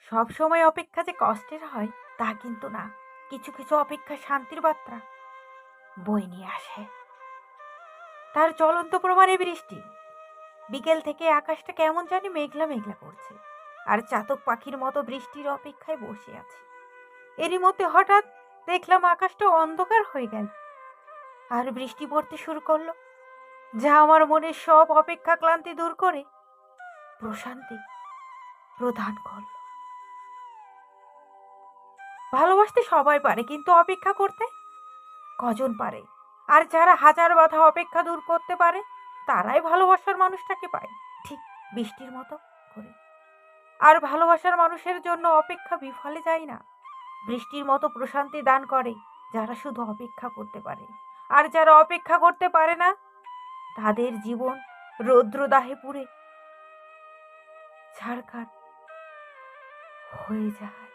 সব সময় অপেক্ষা যে কষ্টের হয় তা কিন্তু না। কিছু কিছু অপেক্ষা শান্তির বার্তা বয়ে নিয়ে আসে। তার জ্বলন্ত প্রমাণে বৃষ্টি। বিকেল থেকে আকাশটা কেমন জানি মেঘলা মেঘলা করছে, আর চাতক পাখির মতো বৃষ্টির অপেক্ষায় বসে আছি। এরই মধ্যে হঠাৎ দেখলাম আকাশটা অন্ধকার হয়ে গেল, আর বৃষ্টি পড়তে শুরু করলো, যা আমার মনের সব অপেক্ষা ক্লান্তি দূর করে প্রশান্তি প্রদান করলো। ভালোবাসতে সবাই পারে, কিন্তু অপেক্ষা করতে কজন পারে? আর যারা হাজার বাধা অপেক্ষা দূর করতে পারে, তারাই ভালোবাসার মানুষটাকে পায়, ঠিক বৃষ্টির মতো করে। আর ভালোবাসার মানুষের জন্য অপেক্ষা বিফলে যায় না। বৃষ্টির মতো প্রশান্তি দান করে যারা শুধু অপেক্ষা করতে পারে। আর যারা অপেক্ষা করতে পারে না, তাদের জীবন রৌদ্রদাহে পুড়ে ছারখার হয়ে যায়।